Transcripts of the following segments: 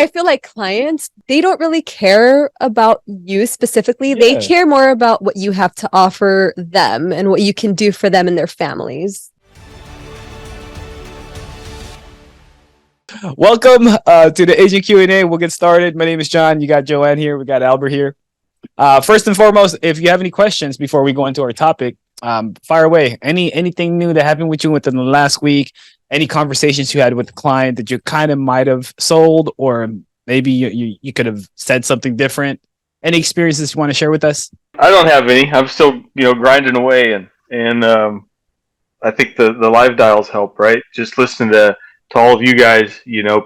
I feel like clients, they don't really care about you specifically. Yeah. They care more about what you have to offer them and what you can do for them and their families. Welcome to the Agent Q&A. We'll get started. My name is John. You got Joanne here. We got Albert here. First and foremost, if you have any questions before we go into our topic, fire away. Anything new that happened with you within the last week? Any conversations you had with the client that you kind of might have sold, or maybe you could have said something different? Any experiences you want to share with us? I don't have any. I'm still, grinding away, and I think the live dials help, right? Just listening to all of you guys,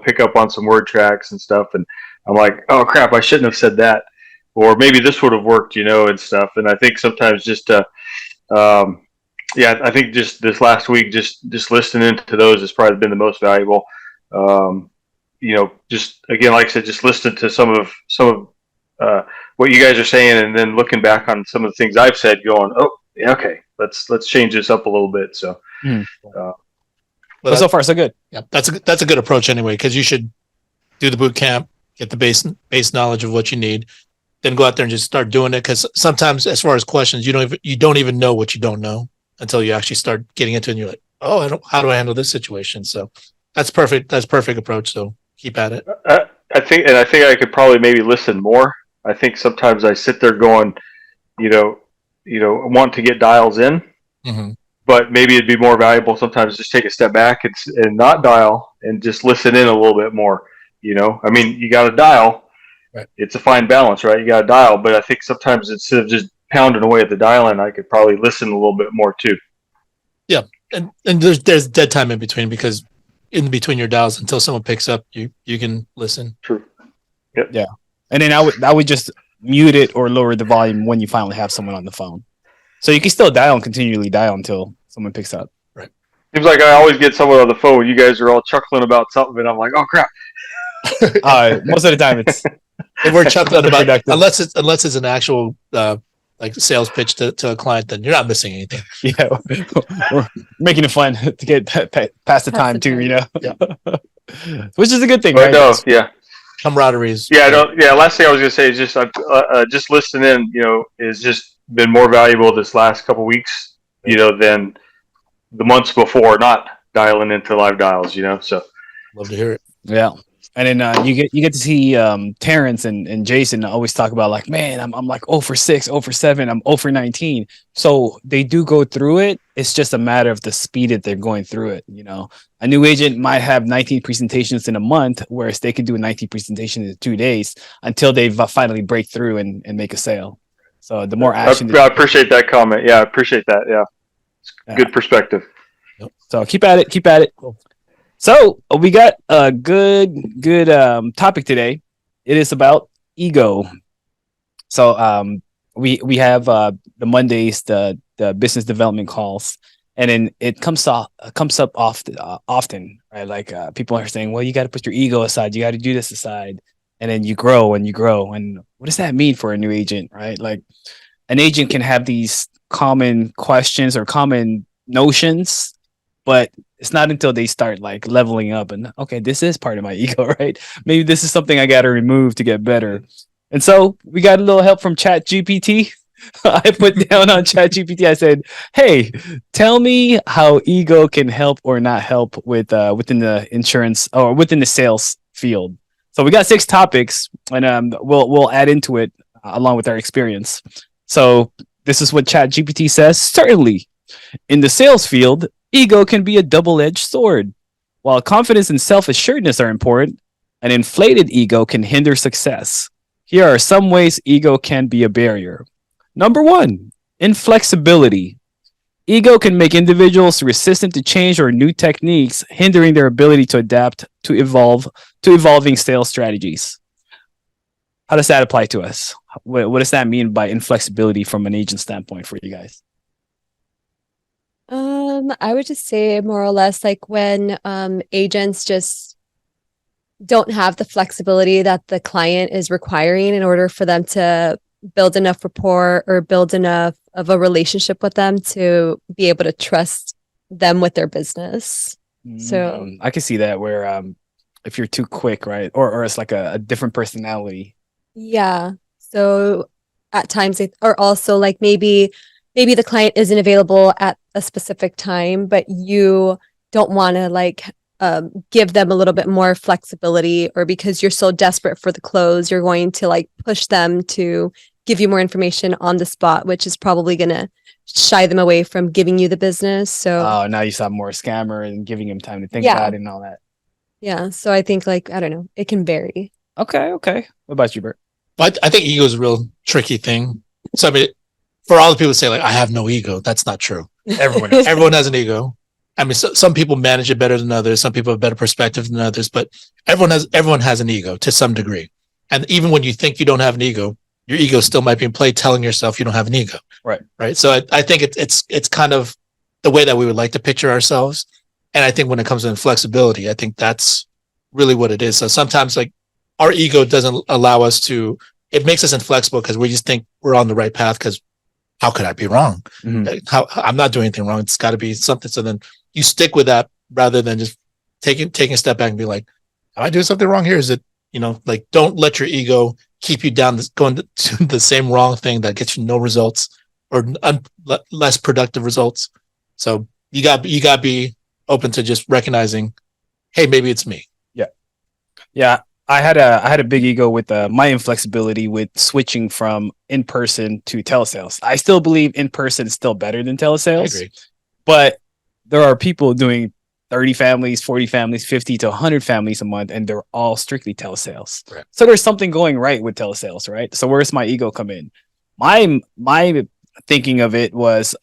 pick up on some word tracks and stuff, and I'm like, oh crap, I shouldn't have said that, or maybe this would have worked, and stuff. And I think sometimes just I think just this last week, just listening to those has probably been the most valuable. Just again, like I said, just listening to some of what you guys are saying, and then looking back on some of the things I've said, going, oh, yeah, okay, let's change this up a little bit. So, Well, so far so good. Yeah, that's a good approach anyway, because you should do the boot camp, get the base knowledge of what you need, then go out there and just start doing it. Because sometimes, as far as questions, you don't even know what you don't know until you actually start getting into it, and you're like, oh, how do I handle this situation? So that's perfect. That's perfect approach. So keep at it. I think I could probably maybe listen more. I think sometimes I sit there going, want to get dials in, but maybe it'd be more valuable sometimes just take a step back and not dial and just listen in a little bit more. I mean, you got to dial. Right. It's a fine balance, right? You got to dial, but I think sometimes instead of just pounding away at the dial-in, I could probably listen a little bit more too. Yeah, and there's dead time in between, because in between your dials, until someone picks up, you can listen. True. Yep. Yeah, and then I would just mute it or lower the volume when you finally have someone on the phone, so you can still dial and continually dial until someone picks up. Right. Seems like I always get someone on the phone. You guys are all chuckling about something, and I'm like, oh crap. Most of the time it's. If we're chuckling about, unless it's an actual like sales pitch to a client, then you're not missing anything. Yeah, we're making it fun to get past the time too, Yeah. Which is a good thing, But right? no, yeah, Camaraderie is. yeah, no, yeah. Last thing I was gonna say is just listening in, is just been more valuable this last couple weeks, than the months before. Not dialing into live dials, So Love to hear it. Yeah. And then you get to see Terrence and Jason always talk about, like, man, I'm like 0 for 6, 0 for 7, I'm 0 for 19. So they do go through it. It's just a matter of the speed that they're going through it. A new agent might have 19 presentations in a month, whereas they could do 19 presentations in 2 days until they finally break through and make a sale. So the more action. I appreciate that comment. Yeah, I appreciate that. Yeah, it's good perspective. So keep at it. Keep at it. Cool. So we got a good topic today. It is about ego. So we have the Mondays, the business development calls, and then it comes up often, right? Like people are saying, well, you got to put your ego aside, you got to do this aside, and then you grow and you grow. And what does that mean for a new agent, right? Like an agent can have these common questions or common notions, but it's not until they start like leveling up and, okay, this is part of my ego, right? Maybe this is something I got to remove to get better. And so we got a little help from ChatGPT. I put down on ChatGPT, I said, hey, tell me how ego can help or not help with within the insurance or within the sales field. So we got 6 topics, and we'll add into it along with our experience. So this is what ChatGPT says. Certainly, in the sales field, ego can be a double-edged sword. While confidence and self-assuredness are important, an inflated ego can hinder success. Here are some ways ego can be a barrier. Number 1, inflexibility. Ego can make individuals resistant to change or new techniques, hindering their ability to adapt to evolving sales strategies. How does that apply to us? What does that mean by inflexibility from an agent standpoint for you guys? I would just say more or less like when agents just don't have the flexibility that the client is requiring in order for them to build enough rapport or build enough of a relationship with them to be able to trust them with their business. So I can see that where if you're too quick, right? Or it's like a different personality. Yeah. So at times or also like maybe the client isn't available at a specific time, but you don't want to like give them a little bit more flexibility, or because you're so desperate for the close, you're going to like push them to give you more information on the spot, which is probably going to shy them away from giving you the business. So Oh, now you saw more scammer and giving him time to think yeah, about it and all that. yeah. So I think like, I don't know, it can vary. Okay. What about you, Bert? But I think ego is a real tricky thing. So I mean, for all the people who say like I have no ego, that's not true. Everyone has an ego. I mean, some people manage it better than others. Some people have better perspective than others, but everyone has an ego to some degree. And even when you think you don't have an ego, your ego still might be in play, telling yourself you don't have an ego. Right. So I think it's kind of the way that we would like to picture ourselves. And I think when it comes to flexibility, I think that's really what it is. So sometimes like our ego doesn't allow us to. It makes us inflexible because we just think we're on the right path. Because how could I be wrong? I'm not doing anything wrong. It's got to be something. So then you stick with that rather than just taking a step back and be like, am I doing something wrong here? Is it, like, don't let your ego keep you down going to the same wrong thing that gets you no results or less productive results. So you got to be open to just recognizing, hey, maybe it's me. Yeah. I had a big ego with my inflexibility with switching from in person to telesales. I still believe in person is still better than telesales. I agree. But there are people doing 30 families, 40 families, 50 to 100 families a month, and they're all strictly telesales. Right. So there's something going right with telesales, right? So where's my ego come in? My thinking of it was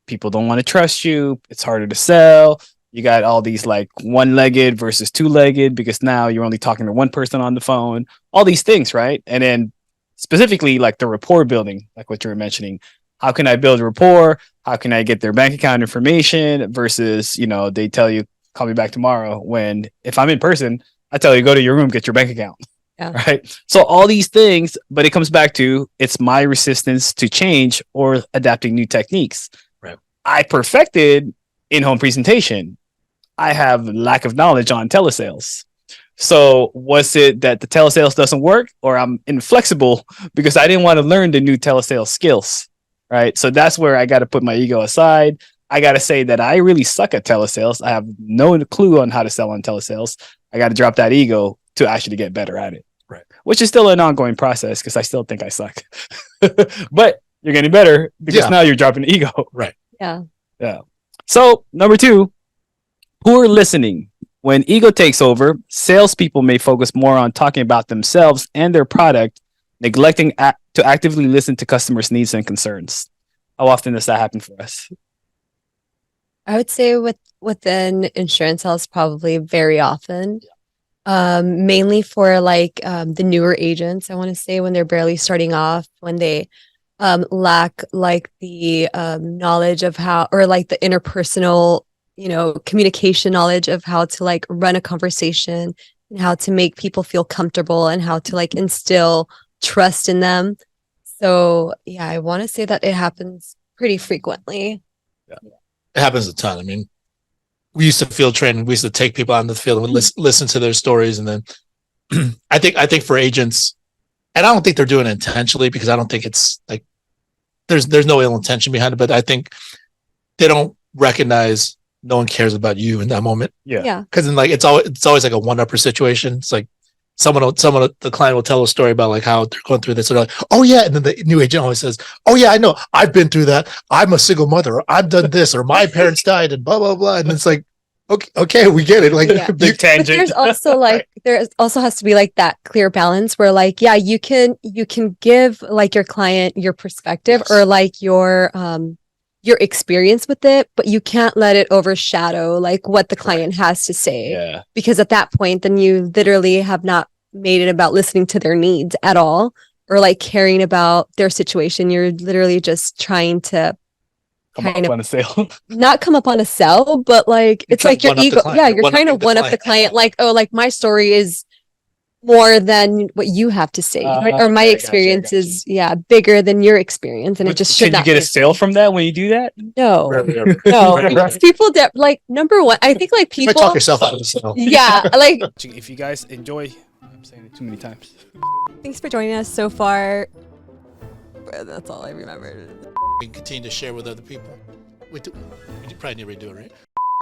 people don't want to trust you. It's harder to sell. You got all these like one-legged versus two-legged because now you're only talking to one person on the phone. All these things, right? And then specifically like the rapport building, like what you were mentioning. How can I build rapport? How can I get their bank account information versus, they tell you, call me back tomorrow, when if I'm in person, I tell you, go to your room, get your bank account. Yeah. Right. So all these things, but it comes back to it's my resistance to change or adapting new techniques. Right. I perfected in-home presentation. I have lack of knowledge on telesales. So was it that the telesales doesn't work, or I'm inflexible because I didn't want to learn the new telesales skills? Right. So that's where I got to put my ego aside. I got to say that I really suck at telesales. I have no clue on how to sell on telesales. I got to drop that ego to actually get better at it. Right. Which is still an ongoing process because I still think I suck. But you're getting better because now you're dropping the ego. Right. Yeah. Yeah. So number 2, poor listening. When ego takes over, salespeople may focus more on talking about themselves and their product, neglecting to actively listen to customers' needs and concerns. How often does that happen for us? I would say within insurance sales, probably very often. Mainly for like the newer agents, I want to say, when they're barely starting off, when they lack like the knowledge of how, or like the interpersonal, communication knowledge of how to like run a conversation and how to make people feel comfortable and how to like instill trust in them. So yeah, I want to say that it happens pretty frequently. Yeah. It happens a ton. I mean, we used to field training. We used to take people out in the field and listen to their stories. And then I think for agents, and I don't think they're doing it intentionally, because I don't think it's like there's no ill intention behind it, but I think they don't recognize no one cares about you in that moment. Yeah. Because then like it's always like a one-upper situation. It's like the client will tell a story about like how they're going through this, and they're like, oh yeah, and then the new agent always says, oh yeah, I know, I've been through that, I'm a single mother, or I've done this, or my parents died, and blah blah blah. And it's like, okay, we get it. Like, big tangent. But there's also like there also has to be like that clear balance where like, yeah, you can give like your client your perspective, Yes. or like your experience with it, but you can't let it overshadow like what the client has to say. Yeah. Because at that point, then you literally have not made it about listening to their needs at all, or like caring about their situation. You're literally just trying to Come up on a sale. not come up on a sell, but like it's like your ego. Yeah, you're trying to one up the client. Like, oh, like my story is more than what you have to say, right? Or my Okay, experience gotcha. is bigger than your experience, and it just should Can you not get be a sale from that when you do that? No, Rarely ever. no, Rarely because ever. people that like number one, I think like You might people, talk yourself out of the sale. yeah, like If you guys enjoy, I'm saying it too many times. thanks for joining us so far. That's all I remember. We can continue to share with other people. We probably need to redo it, right?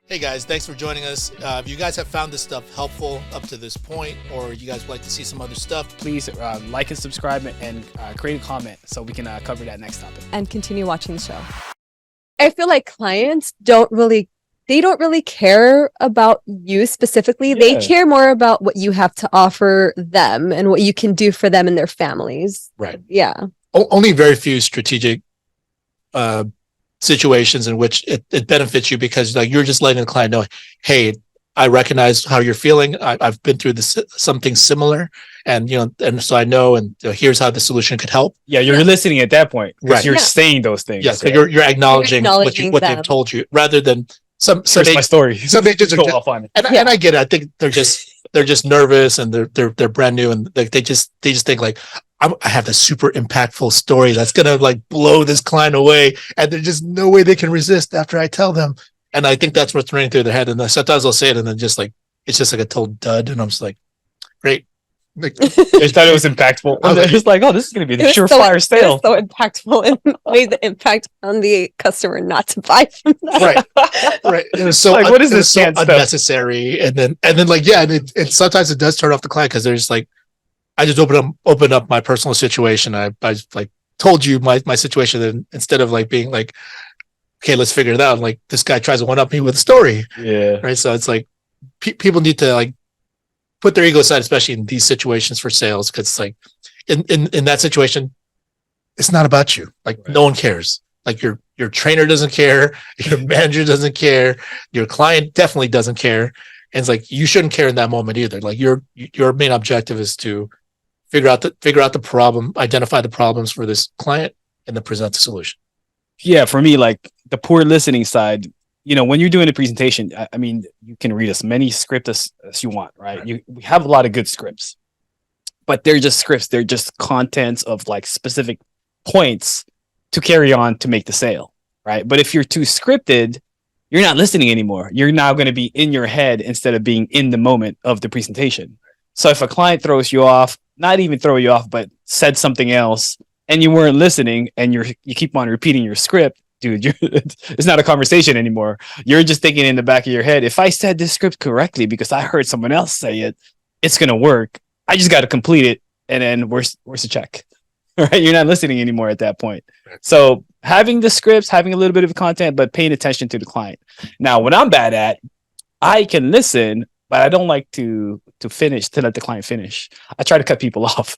Hey guys, thanks for joining us. If you guys have found this stuff helpful up to this point, or you guys would like to see some other stuff, Please like and subscribe and create a comment so we can cover that next topic. And continue watching the show. I feel like clients don't really care about you specifically. They Yeah. care more about what you have to offer them and what you can do for them and their families. right? Yeah. Only very few strategic situations in which it benefits you, because like you're just letting the client know, hey, I recognize how you're feeling. I've been through this something similar, and and so I know, and here's how the solution could help. Yeah, you're listening at that point. Right. You're Yeah. saying those things. Yes, right? you're acknowledging acknowledging what them. they've told you, rather than some Here's my story. some agents are Go just, off on it. and I get it. I think they're just nervous, and they're brand new, and they just think like, I have this super impactful story that's gonna like blow this client away, and there's just no way they can resist after I tell them. And I think that's what's running through their head. And then sometimes they'll say it, and then just like it's just like a total dud, and I'm just like, great. Like, I thought it was impactful. I was like- It's like, oh, this is going to be the It was surefire It was sale. so impactful and made the impact on the customer not to buy from them. right. It was so Like, what is it was this so canned stuff? unnecessary. And then like, yeah, and sometimes it does turn off the client, because there's like, I just open up my personal situation. I like told you my situation, and instead of like being like, okay, let's figure it out. Like this guy tries to one up me with a story, Yeah. right? So it's like people need to like put their ego aside, especially in these situations for sales, because it's like in that situation, it's not about you. Like Right. no one cares. Like your trainer doesn't care, your manager doesn't care, your client definitely doesn't care, and it's like you shouldn't care in that moment either. Like your main objective is to figure out the problem, identify the problems for this client, and then present the solution. Yeah, for me, like the poor listening side, when you're doing a presentation, I mean, you can read as many scripts as you want, right? We have a lot of good scripts, but they're just scripts. They're just contents of like specific points to carry on to make the sale, right? But if you're too scripted, you're not listening anymore. You're now going to be in your head instead of being in the moment of the presentation. So if a client throws you off, not even throw you off, but said something else, and you weren't listening, and you keep on repeating your script, dude, it's not a conversation anymore. You're just thinking in the back of your head, if I said this script correctly because I heard someone else say it, it's gonna work. I just got to complete it, and then where's the check? Right? You're not listening anymore at that point. So having the scripts, having a little bit of content, but paying attention to the client. Now, what I'm bad at, I can listen, but I don't like to let the client finish. I try to cut people off,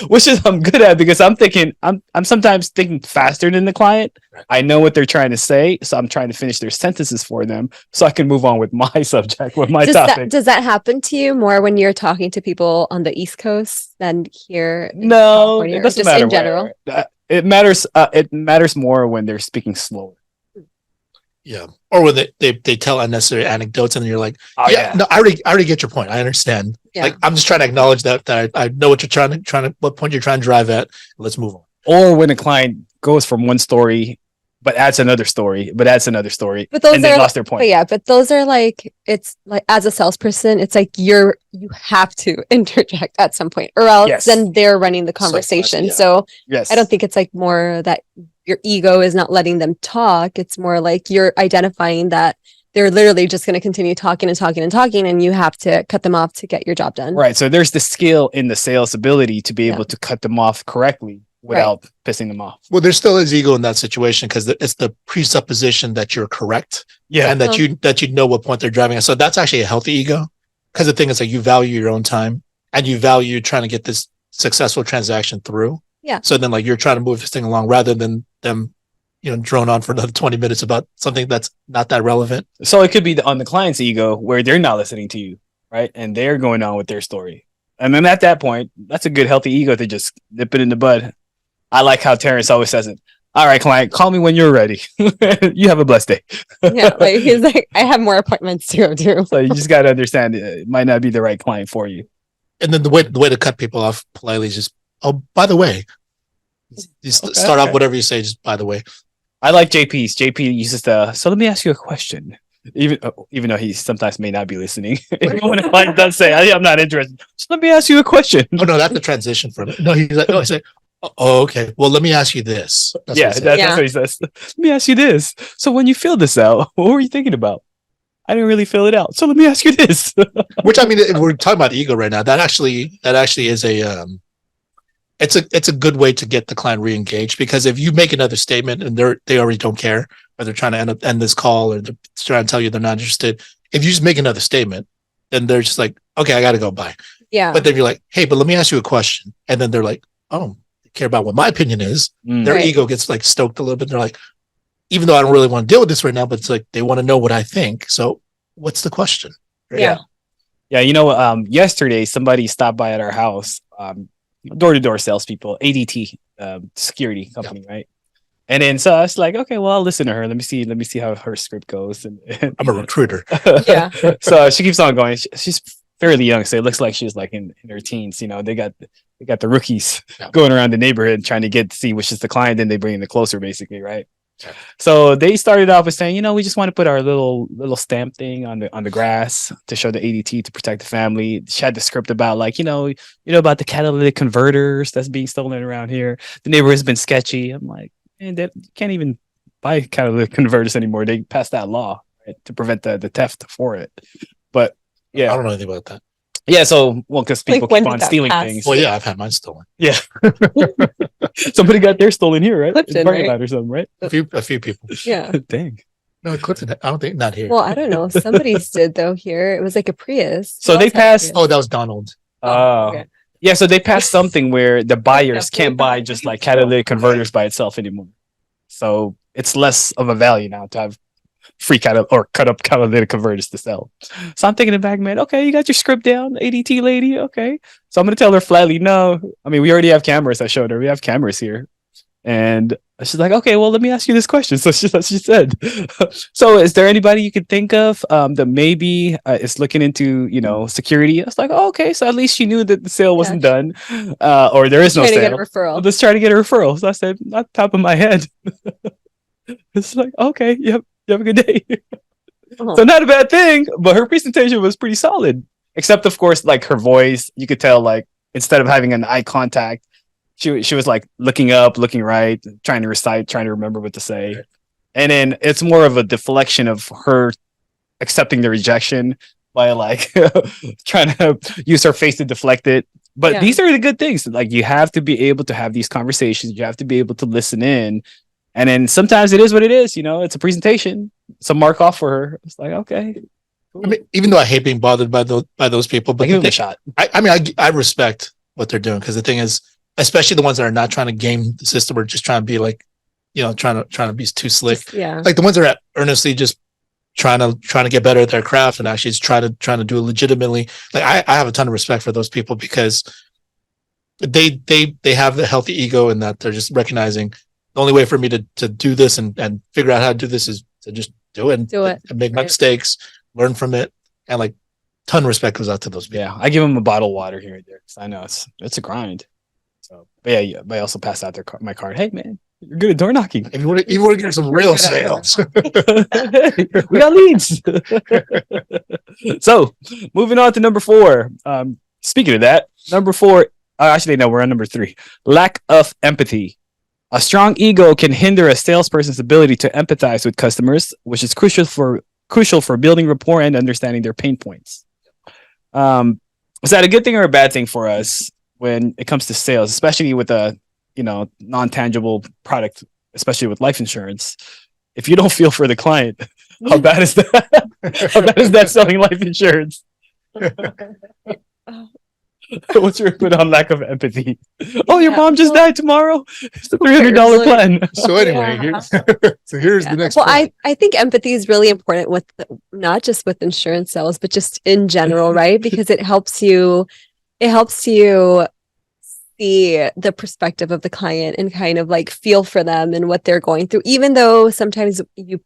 which is I'm good at, because I'm sometimes thinking faster than the client. I know what they're trying to say, so I'm trying to finish their sentences for them so I can move on with my subject, with my topic. Does that happen to you more when you're talking to people on the East Coast than here? In No, California, it or doesn't just matter in general. It matters. It matters more when they're speaking slower. Yeah. Or when they tell unnecessary anecdotes, and you're like, Oh, yeah, no, I already get your point. I understand. Yeah. Like, I'm just trying to acknowledge that I know what you're trying to what point you're trying to drive at. Let's move on. Or when a client goes from one story, but adds another story, but But and they lost their point. But yeah, but those are like, it's like, as a salesperson, it's like you have to interject at some point, or else Yes. then they're running the conversation. yeah. So Yes. I don't think it's like more that your ego is not letting them talk. It's more like you're identifying that they're literally just going to continue talking and talking and talking, and you have to cut them off to get your job done. Right. So there's the skill in the sales ability to be Yeah. able to cut them off correctly without pissing them off. Well, there still is ego in that situation, because it's the presupposition that you're correct, Yeah. and that you know what point they're driving at. So that's actually a healthy ego, because the thing is, like, you value your own time, and you value trying to get this successful transaction through. Yeah. So then, like, you're trying to move this thing along, rather than them, drone on for another 20 minutes about something that's not that relevant. So it could be on the client's ego where they're not listening to you, right? And they're going on with their story. And then at that point, that's a good healthy ego to just nip it in the bud. I like how Terrence always says it. All right, client, call me when you're ready. You have a blessed day. Yeah, like he's like, I have more appointments to go to. So you just got to understand it might not be the right client for you. And then the way to cut people off politely is just, oh, by the way, start off whatever you say, just by the way. I like JP's. JP uses so let me ask you a question. Even though he sometimes may not be listening. Even when a client does say, I'm not interested. Just let me ask you a question. Oh no, that's the transition from it. No, he's like, no, I say, oh, okay. Well, let me ask you this. That's what he says. Let me ask you this. So when you filled this out, what were you thinking about? I didn't really fill it out. So let me ask you this. Which, I mean, if we're talking about ego right now. That actually is it's a good way to get the client re-engaged, because if you make another statement and they already don't care, or they're trying to end this call, or they're trying to tell you they're not interested, if you just make another statement, then they're just like, okay, I got to go, bye. Yeah. But then you're like, hey, but let me ask you a question. And then they're like, oh, they care about what my opinion is. Their ego gets like stoked a little bit. They're like, even though I don't really want to deal with this right now, but it's like, they want to know what I think. So what's the question? Right? Yeah. Yeah. Yesterday, somebody stopped by at our house, door-to-door salespeople, ADT, security company, right? And then so I was like, okay, well, I'll listen to her. Let me see how her script goes. And I'm a recruiter. Yeah. So she keeps on going. She's fairly young, so it looks like she's like in her teens. They got the rookies going around the neighborhood trying to see which is the client, then they bring the closer, basically, right? Yeah. So they started off with saying, we just want to put our little stamp thing on the grass to show the ADT to protect the family. She had the script about like, about the catalytic converters that's being stolen around here. The neighborhood's been sketchy. I'm like, man, they can't even buy catalytic converters anymore. They passed that law, right, to prevent the theft for it. But yeah, I don't know anything about that. Yeah, so because people keep on stealing things. Well, yeah, I've had mine stolen. Yeah, somebody got theirs stolen here, right? Clifton, right? Or something, right? A few people. Yeah. Dang. No, Clifton. I don't think not here. Well, I don't know. Somebody's did though here. It was like a Prius. So they passed. Oh, that was Donald. Okay. Yeah, so they passed something where the buyers can't buy just like catalytic converters by itself anymore. So it's less of a value now to have free cut up catalytic converters to sell. So I'm thinking in the back, man, okay, you got your script down, ADT lady, okay. So I'm gonna tell her flatly, no. I mean, we already have cameras. I showed her we have cameras here. And she's like, okay, well, let me ask you this question. So she said, so is there anybody you could think of that maybe is looking into, security? I was like, oh, okay. So at least she knew that the sale wasn't done, or there is no sale. Get a referral. Well, let's try to get a referral. So I said, not top of my head. It's like, okay, yep, you have a good day. So not a bad thing, but her presentation was pretty solid. Except, of course, like her voice, you could tell, like, instead of having an eye contact, she was like looking up, looking right, trying to recite, trying to remember what to say. And then it's more of a deflection of her accepting the rejection by like trying to use her face to deflect it. But these are the good things. Like, you have to be able to have these conversations. You have to be able to listen in. And then sometimes it is what it is. It's a presentation. It's a mark off for her. It's like, okay. Cool. I mean, even though I hate being bothered by those people, but give them a shot. I respect what they're doing, because the thing is, especially the ones that are not trying to game the system or just trying to be like, trying to be too slick. Like the ones that are earnestly just trying to get better at their craft and actually just trying to do it legitimately. Like I have a ton of respect for those people, because they have the healthy ego in that they're just recognizing the only way for me to do this and figure out how to do this is to just do it and make my mistakes, learn from it, and like ton of respect goes out to those people. Yeah, I give them a bottle of water here and there because I know it's a grind. So, but yeah, but I also passed out my card. Hey man, you're good at door knocking. If you want to get some real sales, we got leads. So moving on to number 4. Speaking of that, number 4. Actually, no, we're on number 3. Lack of empathy. A strong ego can hinder a salesperson's ability to empathize with customers, which is crucial for building rapport and understanding their pain points. Is that a good thing or a bad thing for us when it comes to sales, especially with a non-tangible product, especially with life insurance? If you don't feel for the client, how bad is that? How bad is that selling life insurance? What's your input on lack of empathy? Oh, your mom just died tomorrow. It's the $300 plan. So anyway, here's the next. Well, I think empathy is really important with not just with insurance sales, but just in general, right? Because it helps you see the perspective of the client and kind of like feel for them and what they're going through, even though sometimes you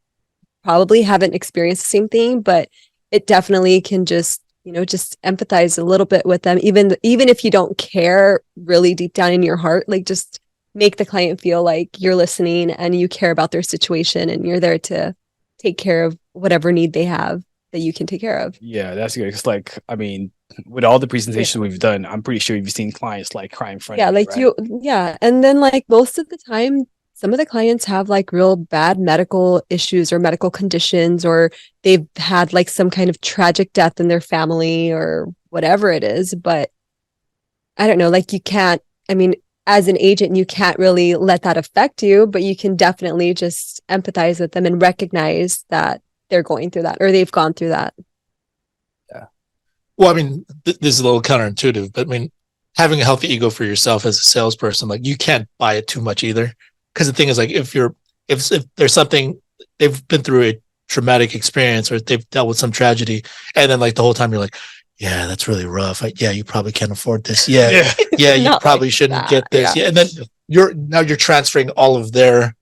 probably haven't experienced the same thing, but it definitely can just just empathize a little bit with them, even if you don't care really deep down in your heart, like just make the client feel like you're listening and you care about their situation and you're there to take care of whatever need they have that you can take care of. Yeah, that's good. It's like, I mean, with all the presentations we've done, I'm pretty sure you've seen clients like cry in front Yeah, of you, like right? yeah. And then like most of the time, some of the clients have like real bad medical issues or medical conditions, or they've had like some kind of tragic death in their family or whatever it is. But I don't know, like you can't, I mean, as an agent, you can't really let that affect you, but you can definitely just empathize with them and recognize that they're going through that or they've gone through that. Well, I mean, this is a little counterintuitive, but I mean, having a healthy ego for yourself as a salesperson, like you can't buy it too much either. Because the thing is, like, if there's something they've been through a traumatic experience or they've dealt with some tragedy, and then like the whole time you're like, yeah, that's really rough. Yeah, you probably can't afford this. Yeah, yeah, you Not probably like shouldn't that, get this. yeah. Yeah, and then you're transferring all of their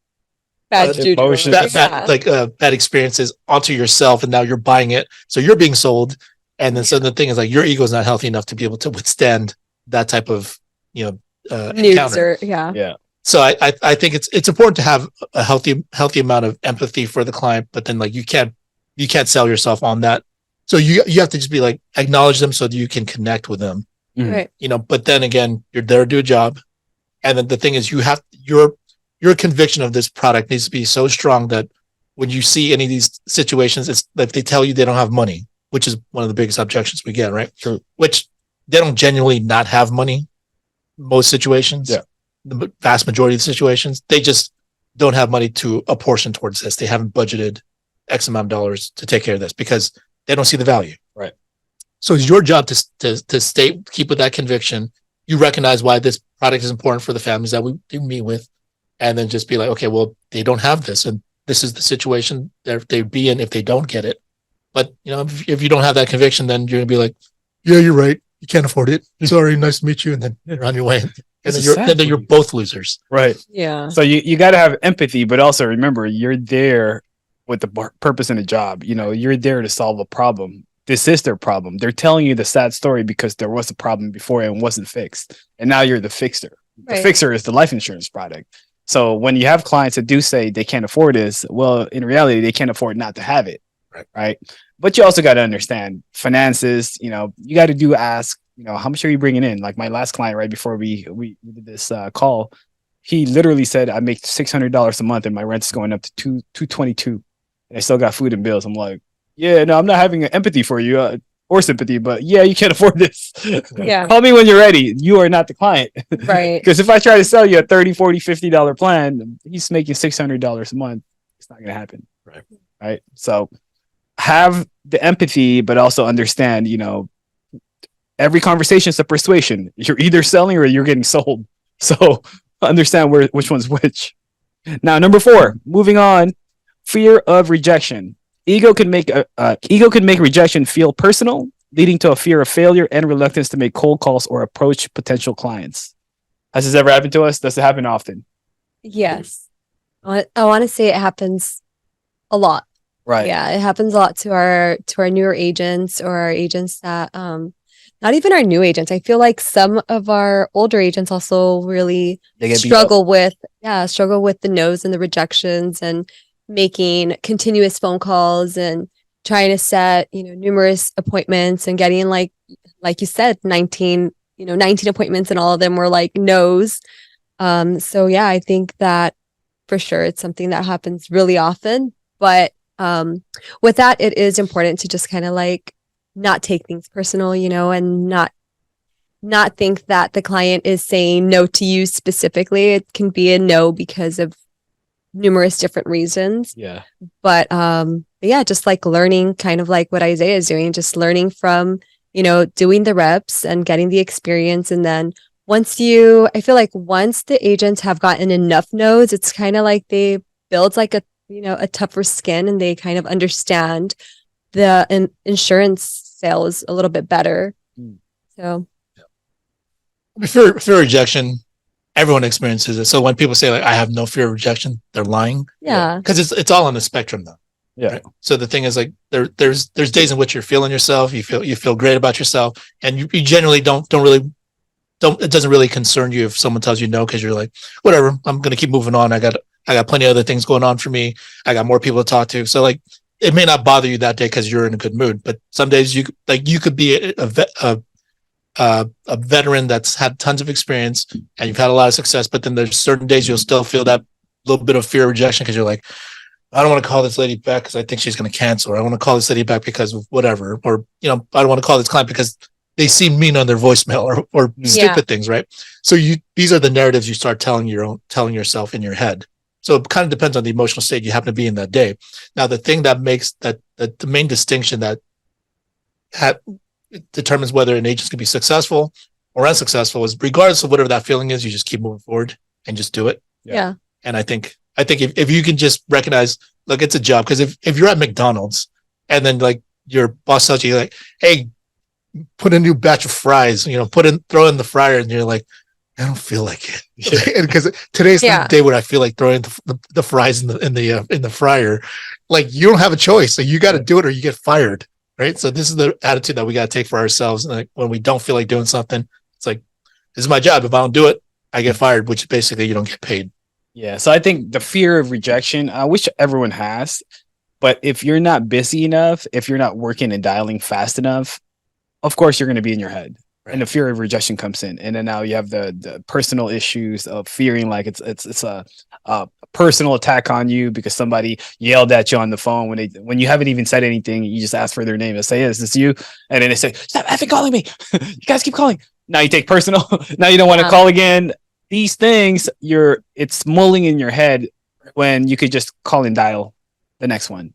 Bad juju. emotions. bad experiences onto yourself, and now you're buying it. So you're being sold, and then so the thing is like your ego is not healthy enough to be able to withstand that type of News encounter. or yeah. Yeah. So I think it's important to have a healthy amount of empathy for the client, but then like you can't sell yourself on that. So you have to just be like acknowledge them so that you can connect with them. Mhm. Right. But then again, you're there to do a job. And then the thing is your conviction of this product needs to be so strong that when you see any of these situations, it's like they tell you they don't have money, which is one of the biggest objections we get, right? True. Which they don't genuinely not have money. Most situations, Yeah. The vast majority of the situations, they just don't have money to apportion towards this. They haven't budgeted X amount of dollars to take care of this because they don't see the value. Right. So it's your job to keep with that conviction. You recognize why this product is important for the families that we do meet with, and then just be like, okay, well, they don't have this, and this is the situation they'd be in if they don't get it. But if you don't have that conviction, then you're gonna be like, yeah, you're right, you can't afford it. Sorry, nice to meet you, and then you're on your way. And then you're both losers. Right. Yeah. So you got to have empathy, but also remember you're there with the purpose in the job. You're there to solve a problem. This is their problem. They're telling you the sad story because there was a problem before and wasn't fixed. And now you're the fixer. The Right. fixer is the life insurance product. So when you have clients that do say they can't afford this, well, in reality, they can't afford not to have it. Right. But you also got to understand finances. You got to ask, how much are you bringing in? Like my last client, right before we did this call, he literally said, I make $600 a month and my rent's going up to $222, and I still got food and bills. I'm like, yeah, no, I'm not having empathy for you or sympathy, but yeah, you can't afford this. Yeah. Call me when you're ready. You are not the client. Right. Because if I try to sell you a $30, $40, $50 plan, he's making $600 a month. It's not going to happen. Right. So have the empathy, but also understand, every conversation is a persuasion. You're either selling or you're getting sold. So understand which one's which. Now, number 4, moving on, fear of rejection. Ego can make rejection feel personal, leading to a fear of failure and reluctance to make cold calls or approach potential clients. Has this ever happened to us? Does it happen often? Yes. I want to say it happens a lot. Right. Yeah, it happens a lot to our newer agents or our agents that not even our new agents. I feel like some of our older agents also really struggle with the no's and the rejections and making continuous phone calls and trying to set, numerous appointments and getting like you said, 19 appointments, and all of them were like no's. So yeah, I think that for sure it's something that happens really often, but with that, it is important to just kind of like not take things personal, and not think that the client is saying no to you specifically. It can be a no because of numerous different reasons. Yeah. But yeah, just like learning, kind of like what Isaiah is doing, just learning from, doing the reps and getting the experience. And then I feel like once the agents have gotten enough no's, it's kind of like they build like a tougher skin, and they kind of understand the insurance sales a little bit better. So Fear of rejection, everyone experiences it. So when people say like I have no fear of rejection, they're lying. yeah. Because it's all on the spectrum though. Yeah. Right? So the thing is, like, there's days in which you're feeling yourself, you feel great about yourself, and you generally don't really don't, it doesn't really concern you if someone tells you no, because you're like, whatever, I'm gonna keep moving on. I got plenty of other things going on for me. I got more people to talk to. So like, it may not bother you that day because you're in a good mood, but some days you could be a veteran that's had tons of experience and you've had a lot of success, but then there's certain days you'll still feel that little bit of fear of rejection because you're like, I don't want to call this lady back because I think she's going to cancel, or I want to call this lady back because of whatever, or I don't want to call this client because they seem mean on their voicemail, or stupid things, right? So these are the narratives you start telling yourself in your head. So it kind of depends on the emotional state you happen to be in that day. Now, the thing that makes that the main distinction that determines whether an agent's going to be successful or unsuccessful is, regardless of whatever that feeling is, you just keep moving forward and just do it. Yeah. And I think if you can just recognize, look, it's a job. Because if you're at McDonald's and then like your boss tells you like, hey, put a new batch of fries, throw in the fryer, and you're like, I don't feel like it. Because today's not the day where I feel like throwing the fries in the fryer. Like, you don't have a choice. So you got to do it or you get fired. Right. So this is the attitude that we got to take for ourselves. And like, when we don't feel like doing something, it's like, this is my job. If I don't do it, I get fired, which basically you don't get paid. Yeah. So I think the fear of rejection, I wish everyone has, but if you're not busy enough, if you're not working and dialing fast enough, of course you're going to be in your head. Right. And the fear of rejection comes in. And then now you have the personal issues of fearing like it's a personal attack on you because somebody yelled at you on the phone when you haven't even said anything. You just ask for their name and say, is this you? And then they say, stop effing calling me. You guys keep calling. Now you take personal. Now you don't want to call again. These things, it's mulling in your head when you could just call and dial the next one.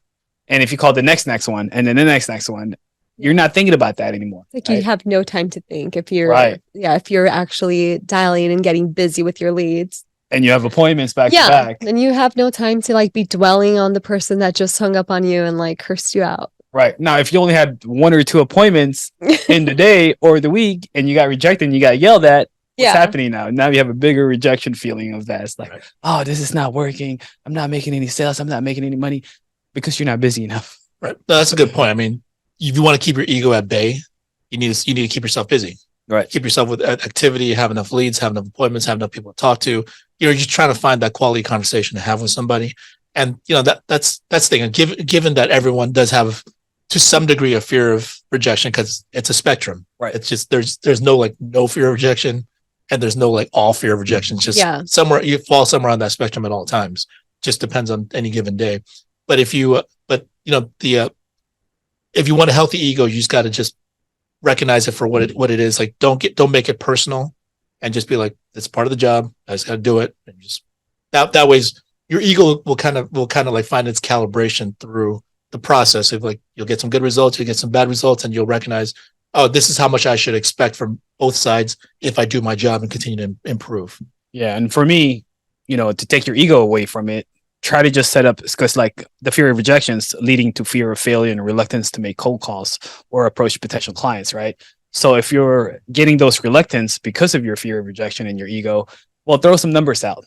And if you call the next one and then the next one, you're not thinking about that anymore. Like, you have no time to think if you're if you're actually dialing and getting busy with your leads. And you have appointments back to back. And you have no time to like be dwelling on the person that just hung up on you and like cursed you out. Right. Now, if you only had 1 or 2 appointments in the day or the week and you got rejected and you got yelled at, what's happening now? Now you have a bigger rejection feeling of that. It's like, oh, this is not working. I'm not making any sales. I'm not making any money because you're not busy enough. Right. No, that's a good point. I mean, if you want to keep your ego at bay, you need to keep yourself busy. Right. Keep yourself with activity, have enough leads, have enough appointments, have enough people to talk to. You're just trying to find that quality conversation to have with somebody. And that's the thing. And given that everyone does have to some degree a fear of rejection, because it's a spectrum. Right. It's just there's no like no fear of rejection, and there's no like all fear of rejection. It's just somewhere you fall somewhere on that spectrum at all times. Just depends on any given day. But if you if you want a healthy ego, you just got to just recognize it for what it is. Like, don't make it personal, and just be like, it's part of the job. I just got to do it. And just that way, your ego will kind of like find its calibration through the process of like, you'll get some good results, you'll get some bad results, and you'll recognize, oh, this is how much I should expect from both sides if I do my job and continue to improve. Yeah. And for me, to take your ego away from it, try to just set up, because like the fear of rejections leading to fear of failure and reluctance to make cold calls or approach potential clients, right? So if you're getting those reluctance because of your fear of rejection and your ego, well, throw some numbers out.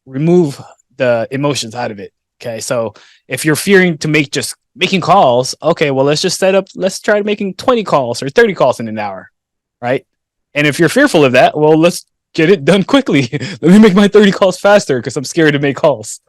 Remove the emotions out of it. Okay. So if you're fearing to making calls, okay, well, let's try making 20 calls or 30 calls in an hour. Right. And if you're fearful of that, well, let's get it done quickly. Let me make my 30 calls faster because I'm scared to make calls.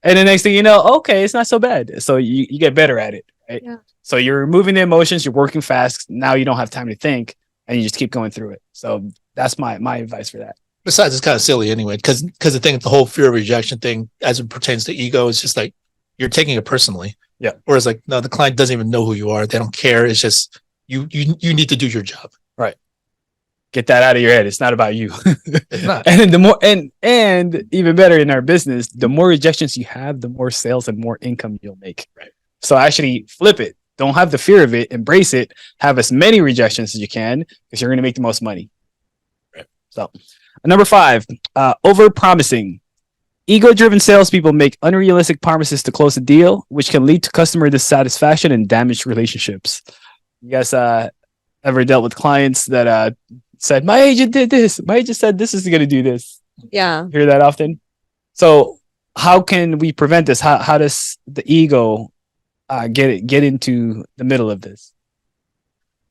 And the next thing you know, okay, it's not so bad. So you get better at it. Right. Yeah. So you're removing the emotions, you're working fast. Now you don't have time to think and you just keep going through it. So that's my advice for that. Besides, it's kind of silly anyway, because the whole fear of rejection thing, as it pertains to ego, is just like you're taking it personally. Yeah. Whereas like, no, the client doesn't even know who you are. They don't care. It's just you need to do your job. Right. Get that out of your head. It's not about you. It's not. And then the more and even better in our business, the more rejections you have, the more sales and more income you'll make. Right. So actually flip it. Don't have the fear of it. Embrace it. Have as many rejections as you can because you're going to make the most money. Right. So number 5, over promising. Ego-driven salespeople make unrealistic promises to close a deal, which can lead to customer dissatisfaction and damaged relationships. You guys ever dealt with clients that said, my agent did this. My agent said this is going to do this. Yeah. Hear that often? So how can we prevent this? How does the ego get into the middle of this?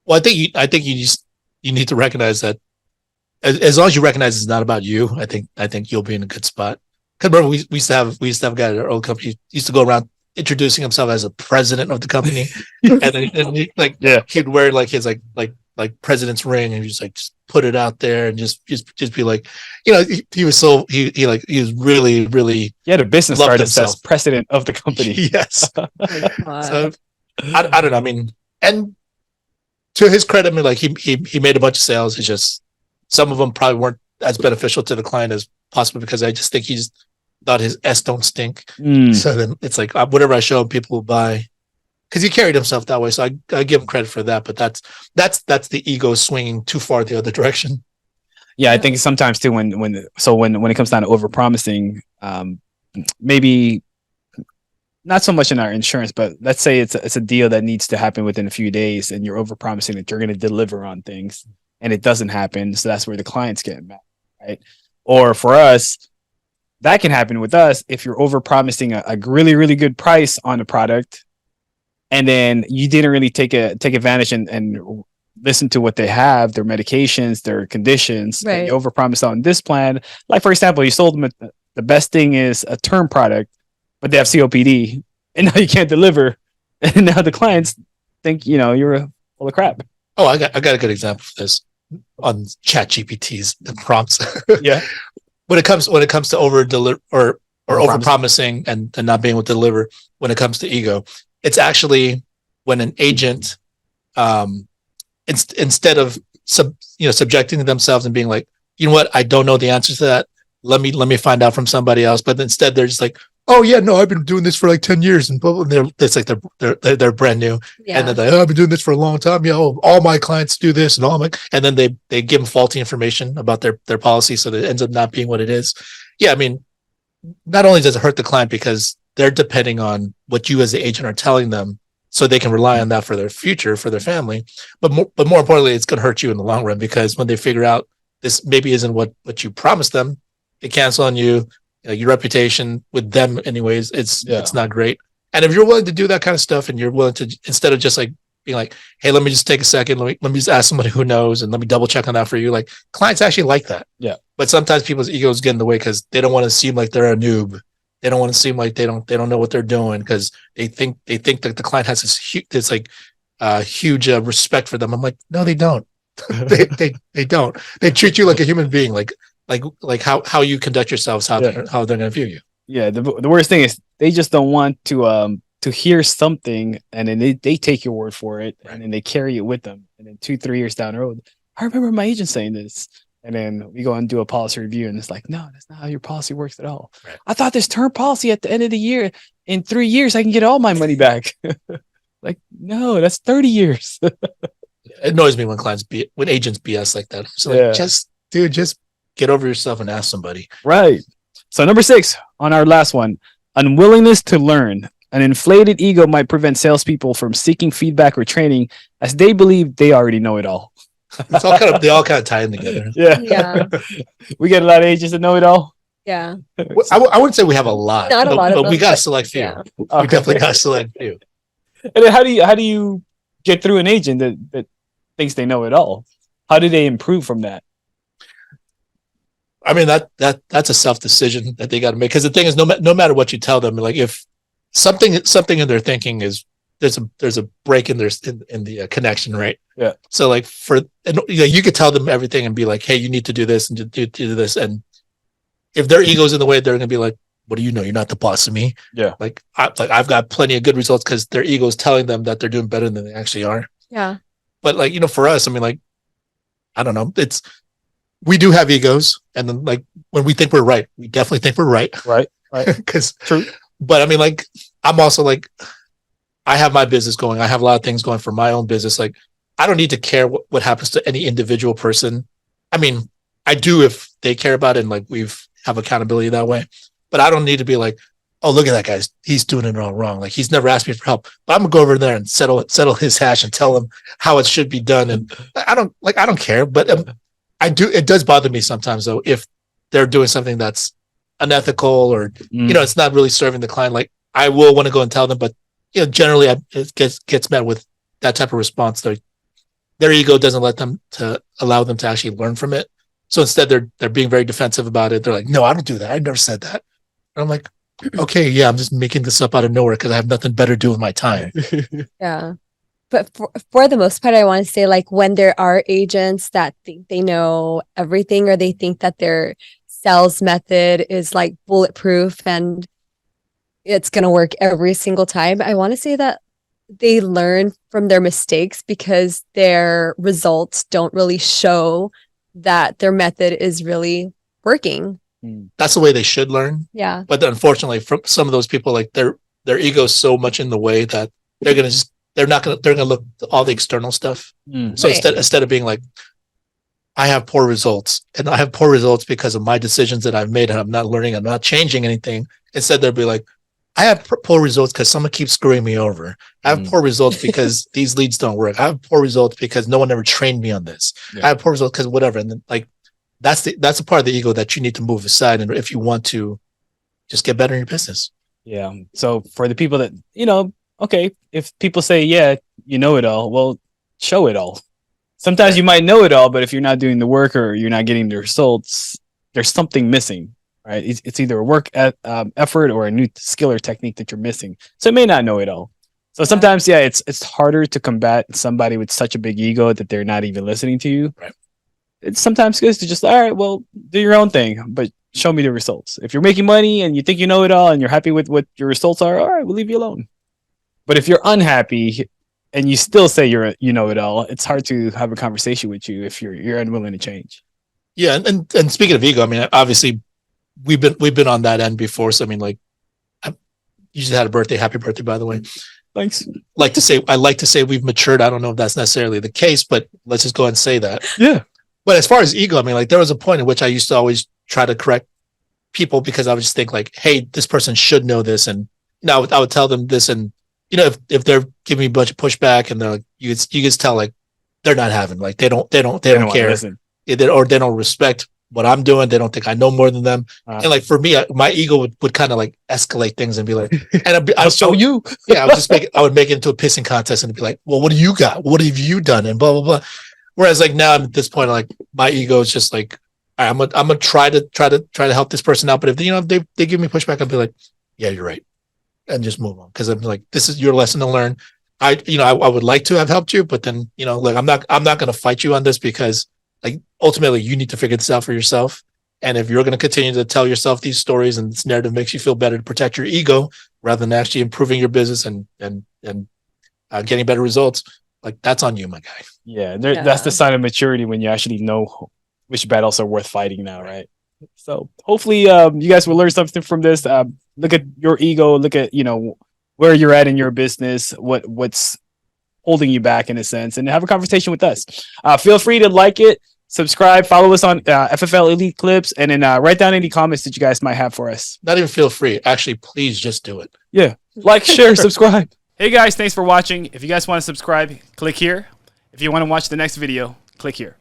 Well, I think you need to recognize that as long as you recognize it's not about you, I think you'll be in a good spot. Because remember, we used to have a guy at our old company he used to go around introducing himself as a president of the company, and he, like he'd wear like his like president's ring, and he's like just put it out there and just be like, he was so he was really He had a business loved card that himself. says president of the company. Yes. Wow. So I don't know. I mean, and to his credit, I mean, like he made a bunch of sales. It's just some of them probably weren't as beneficial to the client as possible because I just think he's thought his S don't stink. So then it's like whatever I show him, people will buy because he carried himself that way. So I give him credit for that. But that's the ego swinging too far the other direction. Yeah, I think sometimes too when it comes down to overpromising, maybe not so much in our insurance, but let's say it's a deal that needs to happen within a few days, and you're overpromising that you're going to deliver on things, and it doesn't happen. So that's where the client's getting mad, right? Or for us, that can happen with us if you're overpromising a really, really good price on a product, and then you didn't really take advantage and listen to what they have, their medications, their conditions. Right. You overpromise on this plan. Like, for example, you sold them the best thing is a term product, but they have COPD, and now you can't deliver. And now the clients think, you're full of crap. Oh, I got a good example for this on Chat GPT's prompts. Yeah. When it comes to over deliver or over promising and not being able to deliver, when it comes to ego, it's actually when an agent, instead of subjecting themselves and being like, you know what, I don't know the answer to that. Let me find out from somebody else. But instead they're just like, oh yeah, no, I've been doing this for like 10 years, and it's like they're brand new, Yeah. and then they're like, oh, I've been doing this for a long time. All my clients do this, and then they give them faulty information about their policy, so that it ends up not being what it is. Yeah, I mean, not only does it hurt the client because they're depending on what you as the agent are telling them, so they can rely on that for their future, for their family, but more importantly, it's going to hurt you in the long run because when they figure out this maybe isn't what you promised them, they cancel on you. Your reputation with them anyways, it's not great. And if you're willing to do that kind of stuff and you're willing to, instead of just like being like, hey, let me just take a second, let me just ask somebody who knows and let me double check on that for you, like clients actually like that. Yeah. But sometimes people's egos get in the way because they don't want to seem like they're a noob. They don't want to seem like they don't know what they're doing because they think that the client has this huge respect for them. I'm like, no, they don't. they don't. They treat you like a human being, like how you conduct yourselves, how they're going to view you. Yeah, the worst thing is they just don't want to hear something, and then they take your word for it, and then they carry it with them, and then 2-3 years down the road, I remember my agent saying this, and then we go and do a policy review, and it's like, no, that's not how your policy works at all. Right. I thought this term policy at the end of the year, in 3 years, I can get all my money back. Like, no, that's 30 years. It annoys me when agents BS like that. So like, just get over yourself and ask somebody. Right. So number 6 on our last one, unwillingness to learn. An inflated ego might prevent salespeople from seeking feedback or training as they believe they already know it all. They all kind of tie in together. Yeah. We get a lot of agents that know it all. Yeah. I wouldn't say we have a lot. Not a lot of but them, we got a select few. Yeah. We definitely got a select few. And then how do you get through an agent that thinks they know it all? How do they improve from that? I mean, that's a self decision that they got to make. Because the thing is, no matter what you tell them, like if something in their thinking is there's a break in the connection, right? Yeah. So like you could tell them everything and be like, hey, you need to do this and do this, and if their ego's in the way, they're gonna be like, what do you know? You're not the boss of me. Yeah. Like I've got plenty of good results because their ego's telling them that they're doing better than they actually are. Yeah. But like for us, I mean, like I don't know, we do have egos, and then like when we think we're right, we definitely think we're right. Right. Because true. But I mean, like I'm also like I have my business going. I have a lot of things going for my own business. Like I don't need to care what happens to any individual person. I mean, I do if they care about it and like have accountability that way. But I don't need to be like, oh, look at that guy. He's doing it all wrong. Like he's never asked me for help. But I'm gonna go over there and settle his hash and tell him how it should be done. And I don't care. But I do. It does bother me sometimes though if they're doing something that's unethical or it's not really serving the client. Like I will want to go and tell them, but generally it gets met with that type of response. Their ego doesn't let them to allow them to actually learn from it. So instead, they're being very defensive about it. They're like, "No, I don't do that. I never said that." And I'm like, "Okay, yeah, I'm just making this up out of nowhere because I have nothing better to do with my time." Yeah. But for the most part, I want to say like when there are agents that think they know everything or they think that their sales method is like bulletproof and it's going to work every single time, I want to say that they learn from their mistakes because their results don't really show that their method is really working. That's the way they should learn. Yeah. But unfortunately, from some of those people, like their ego is so much in the way that they're gonna look at all the external stuff. So Right. instead of being like, I have poor results, and I have poor results because of my decisions that I've made, and I'm not learning, I'm not changing anything. Instead, they'll be like, I have poor results because someone keeps screwing me over. I have poor results because these leads don't work. I have poor results because no one ever trained me on this. Yeah. I have poor results because whatever. And then like that's the part of the ego that you need to move aside, and if you want to just get better in your business. Yeah. So for the people that, okay, if people say, yeah, you know it all, well, show it all. Sometimes you might know it all, but if you're not doing the work or you're not getting the results, there's something missing, right? It's either a work effort or a new skill or technique that you're missing. So it may not know it all. So sometimes, it's harder to combat somebody with such a big ego that they're not even listening to you. Right. It's sometimes good to just, all right, well, do your own thing, but show me the results. If you're making money and you think you know it all and you're happy with what your results are, all right, we'll leave you alone. But if you're unhappy and you still say you know it all, it's hard to have a conversation with you if you're unwilling to change. Yeah, and speaking of ego, I mean, obviously we've been on that end before. So I mean, like, you just had a birthday. Happy birthday, by the way. Thanks. I like to say we've matured. I don't know if that's necessarily the case, but let's just go ahead and say that. Yeah. But as far as ego, I mean, like there was a point in which I used to always try to correct people because I would just think like, hey, this person should know this, and I would tell them this, and if they're giving me a bunch of pushback and they're like, you can tell like they're not having, like they don't care, they don't respect what I'm doing. They don't think I know more than them. And like for me, my ego would kind of like escalate things and be like, and I'll show you. Yeah, I would make it into a pissing contest and be like, well, what do you got? What have you done? And blah blah blah. Whereas like now I'm at this point, like my ego is just like, all right, I'm gonna try to help this person out. But if they give me pushback, I'll be like, yeah, you're right, and just move on, because I'm like, this is your lesson to learn. I would like to have helped you, but then like I'm not gonna fight you on this, because like ultimately you need to figure this out for yourself. And if you're going to continue to tell yourself these stories and this narrative makes you feel better to protect your ego rather than actually improving your business and getting better results, like that's on you, my guy. Yeah, that's the sign of maturity, when you actually know which battles are worth fighting now, right? So hopefully you guys will learn something from this. Look at your ego, look at where you're at in your business, what's holding you back in a sense, and have a conversation with us. Feel free to like it, subscribe, follow us on FFL Elite Clips, and then write down any comments that you guys might have for us. Not even feel free. Actually, please just do it. Yeah. Like, share, subscribe. Hey guys, thanks for watching. If you guys want to subscribe, click here. If you want to watch the next video, click here.